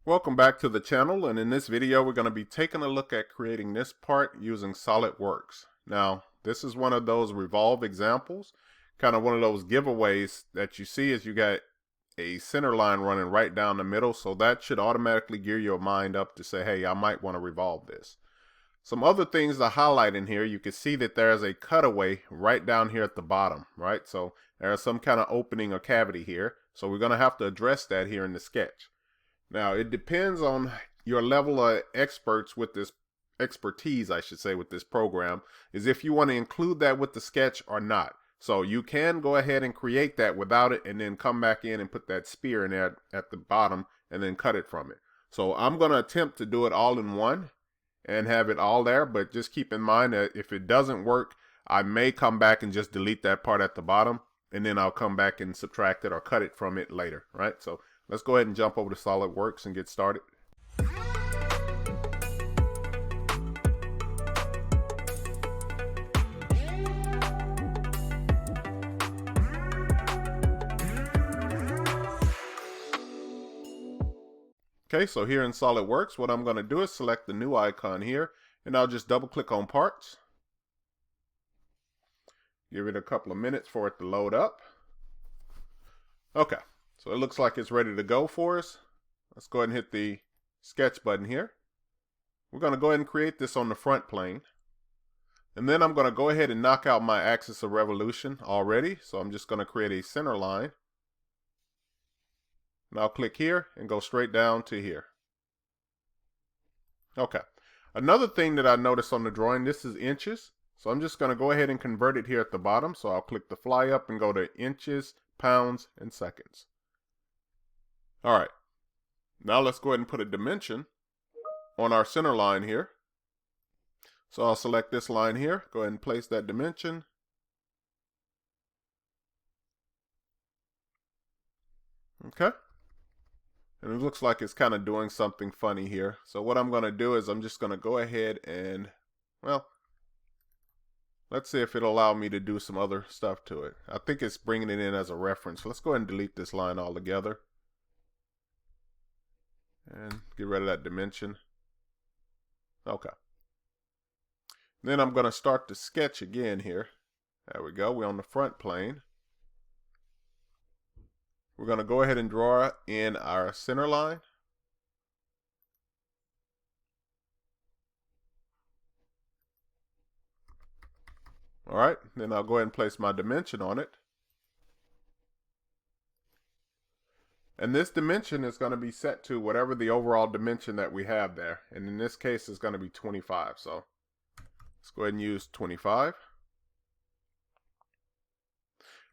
Welcome back to the channel, and in this video we're going to be taking a look at creating this part using Solidworks. Now this is one of those Revolve examples, kind of one of those giveaways that you see as you got a center line running right down the middle, so that should automatically gear your mind up to say, hey, I might want to revolve this. Some other things to highlight in here, you can see that there's a cutaway right down here at the bottom, right? So there's some kind of opening or cavity here, so we're going to have to address that here in the sketch. Now, it depends on your level of expertise, I should say, with this program, is if you want to include that with the sketch or not. So you can go ahead and create that without it and then come back in and put that spear in there at the bottom and then cut it from it. So I'm going to attempt to do it all in one and have it all there, but just keep in mind that if it doesn't work, I may come back and just delete that part at the bottom, and then I'll come back and subtract it or cut it from it later, right? So let's go ahead and jump over to SolidWorks and get started. Okay, so here in SolidWorks, what I'm going to do is select the new icon here, and I'll just double click on parts. Give it a couple of minutes for it to load up. Okay, so it looks like it's ready to go for us. Let's go ahead and hit the sketch button here. We're going to go ahead and create this on the front plane. And then I'm going to go ahead and knock out my axis of revolution already. So I'm just going to create a center line. And I'll click here and go straight down to here. Okay. Another thing that I noticed on the drawing, this is inches. So I'm just going to go ahead and convert it here at the bottom. So I'll click the fly up and go to inches, pounds, and seconds. All right. Now let's go ahead and put a dimension on our center line here. So I'll select this line here. Go ahead and place that dimension. Okay. And it looks like it's kind of doing something funny here. So what I'm going to do is I'm just going to go ahead and, well, let's see if it'll allow me to do some other stuff to it. I think it's bringing it in as a reference. Let's go ahead and delete this line altogether. And get rid of that dimension. Okay. Then I'm going to start the sketch again here. There we go. We're on the front plane. We're going to go ahead and draw in our center line. All right, then I'll go ahead and place my dimension on it. And this dimension is going to be set to whatever the overall dimension that we have there. And in this case, it's going to be 25. So let's go ahead and use 25.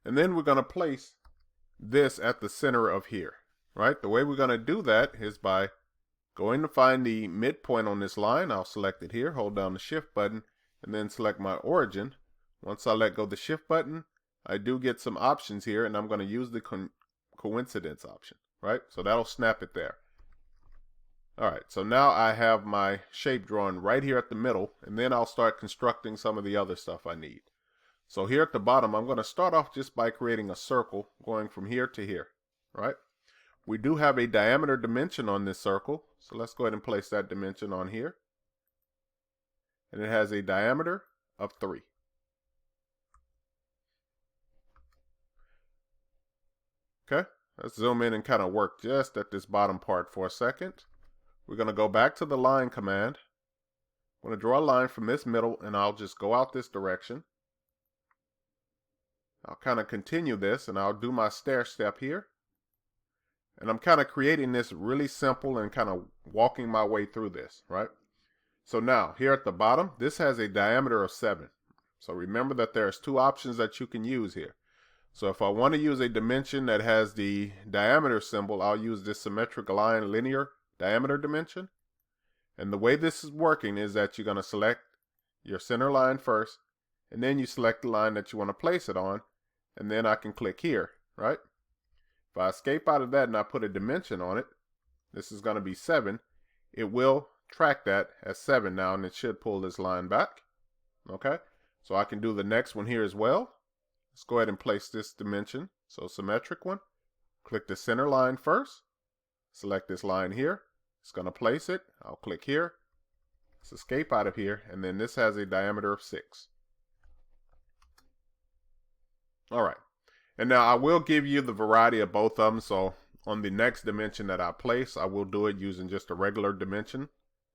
And then we're going to place this at the center of here, right? The way we're going to do that is by going to find the midpoint on this line. I'll select it here, hold down the shift button, and then select my origin. Once I let go of the shift button, I do get some options here, and I'm going to use the coincidence option, right? So that'll snap it there. All right, so now I have my shape drawn right here at the middle, and then I'll start constructing some of the other stuff I need. So here at the bottom, I'm going to start off just by creating a circle going from here to here, right? We do have a diameter dimension on this circle, so let's go ahead and place that dimension on here. And it has a diameter of 3. Okay, let's zoom in and kind of work just at this bottom part for a second. We're going to go back to the line command. I'm going to draw a line from this middle, and I'll just go out this direction. I'll kind of continue this, and I'll do my stair step here. And I'm kind of creating this really simple and kind of walking my way through this, right? So now, here at the bottom, this has a diameter of 7. So remember that there's 2 options that you can use here. So if I want to use a dimension that has the diameter symbol, I'll use this symmetric line linear diameter dimension. And the way this is working is that you're going to select your center line first, and then you select the line that you want to place it on, and then I can click here, right? If I escape out of that and I put a dimension on it, this is going to be 7. It will track that as 7 now, and it should pull this line back. Okay, so I can do the next one here as well. Let's go ahead and place this dimension, so symmetric one. Click the center line first, select this line here, It's going to place it. I'll click here. Let's escape out of here. And then this has a diameter of 6. All right. And now I will give you the variety of both of them. So on the next dimension that I place, I will do it using just a regular dimension.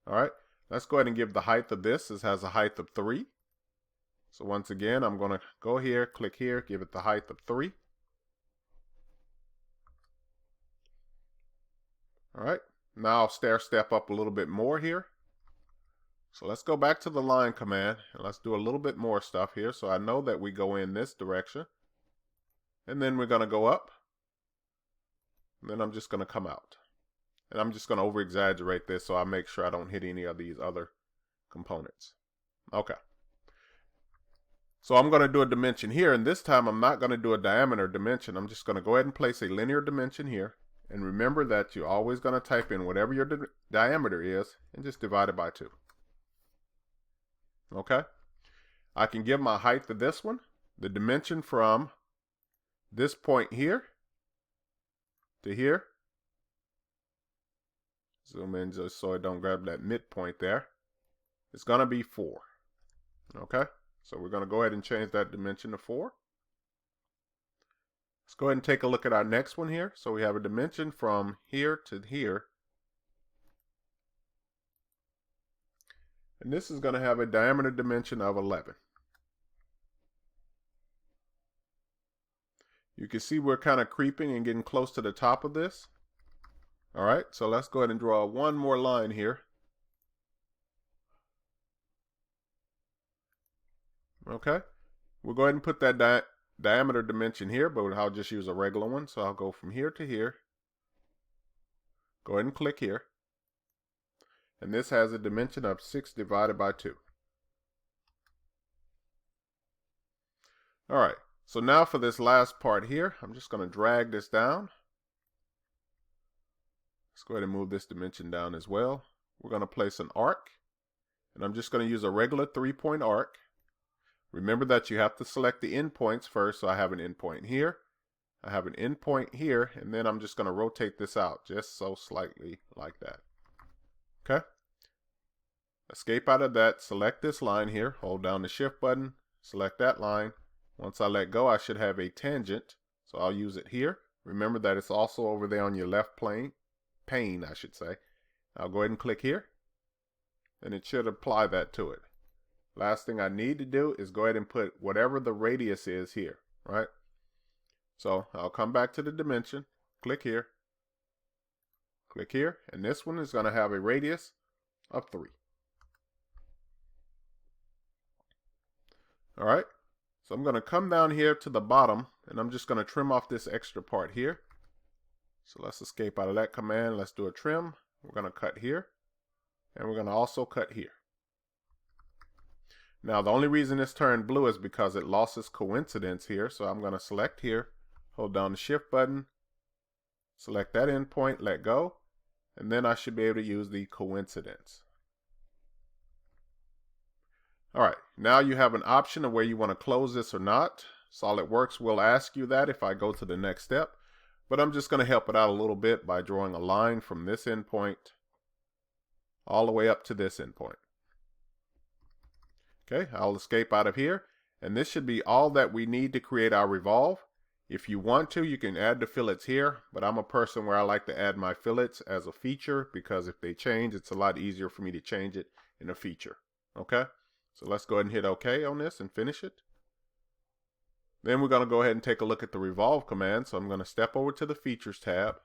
All right. Let's go ahead and give the height of this. This has a height of 3. So once again, I'm going to go here, click here, give it the height of 3. All right. Now I'll step up a little bit more here. So let's go back to the line command and let's do a little bit more stuff here. So I know that we go in this direction. And then we're going to go up. And then I'm just going to come out. And I'm just going to over exaggerate this so I make sure I don't hit any of these other components. Okay. So I'm going to do a dimension here, and this time I'm not going to do a diameter dimension. I'm just going to go ahead and place a linear dimension here. And remember that you're always going to type in whatever your diameter is and just divide it by 2. Okay. I can give my height to this one, the dimension from this point here to here. Zoom in just so I don't grab that midpoint there. It's going to be 4. Okay. So we're going to go ahead and change that dimension to 4. Let's go ahead and take a look at our next one here. So we have a dimension from here to here. And this is going to have a diameter dimension of 11. You can see we're kind of creeping and getting close to the top of this. All right, so let's go ahead and draw one more line here. Okay, we'll go ahead and put that diameter dimension here, but I'll just use a regular one. So I'll go from here to here. Go ahead and click here. And this has a dimension of 6 divided by 2. All right, so now for this last part here, I'm just going to drag this down. Let's go ahead and move this dimension down as well. We're going to place an arc. And I'm just going to use a regular 3-point arc. Remember that you have to select the endpoints first. So I have an endpoint here. I have an endpoint here. And then I'm just going to rotate this out just so slightly like that. Okay. Escape out of that. Select this line here. Hold down the shift button. Select that line. Once I let go, I should have a tangent. So I'll use it here. Remember that it's also over there on your left pane, I should say. I'll go ahead and click here. And it should apply that to it. Last thing I need to do is go ahead and put whatever the radius is here, right? So I'll come back to the dimension, click here, and this one is going to have a radius of 3. All right, so I'm going to come down here to the bottom, and I'm just going to trim off this extra part here. So let's escape out of that command. Let's do a trim. We're going to cut here, and we're going to also cut here. Now, the only reason this turned blue is because it lost its coincidence here. So I'm going to select here, hold down the shift button, select that endpoint, let go, and then I should be able to use the coincidence. All right, now you have an option of where you want to close this or not. Solidworks will ask you that if I go to the next step, but I'm just going to help it out a little bit by drawing a line from this endpoint all the way up to this endpoint. Okay, I'll escape out of here, and this should be all that we need to create our revolve. If you want to, you can add the fillets here, but I'm a person where I like to add my fillets as a feature because if they change, it's a lot easier for me to change it in a feature. Okay, so let's go ahead and hit OK on this and finish it. Then we're going to go ahead and take a look at the revolve command. So I'm going to step over to the features tab,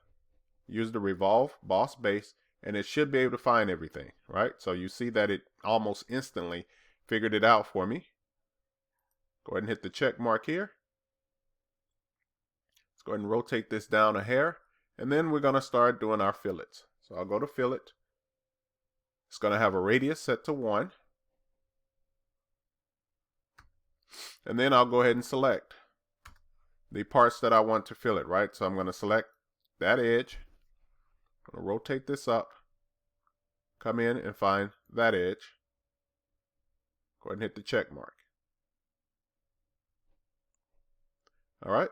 use the revolve boss base, and it should be able to find everything, right? So you see that it almost instantly figured it out for me. Go ahead and hit the check mark here. Let's go ahead and rotate this down a hair, and then we're going to start doing our fillets. So I'll go to fillet. It's going to have a radius set to 1. And then I'll go ahead and select the parts that I want to fillet, right? So I'm going to select that edge. I'm going to rotate this up, come in and find that edge. Go ahead and hit the check mark. All right,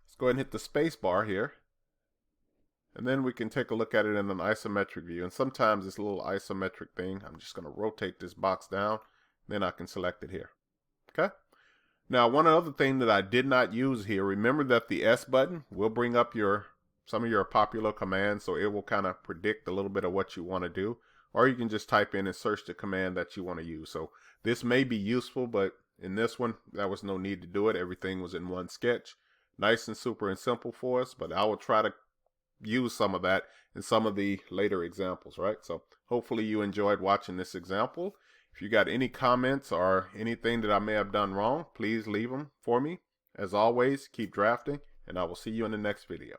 let's go ahead and hit the space bar here. And then we can take a look at it in an isometric view. And sometimes this little isometric thing, I'm just going to rotate this box down. Then I can select it here. Okay. Now, one other thing that I did not use here, remember that the S button will bring up some of your popular commands. So it will kind of predict a little bit of what you want to do. Or you can just type in and search the command that you want to use. So this may be useful, but in this one, there was no need to do it. Everything was in one sketch. Nice and super and simple for us, but I will try to use some of that in some of the later examples, right? So hopefully you enjoyed watching this example. If you got any comments or anything that I may have done wrong, please leave them for me. As always, keep drafting, and I will see you in the next video.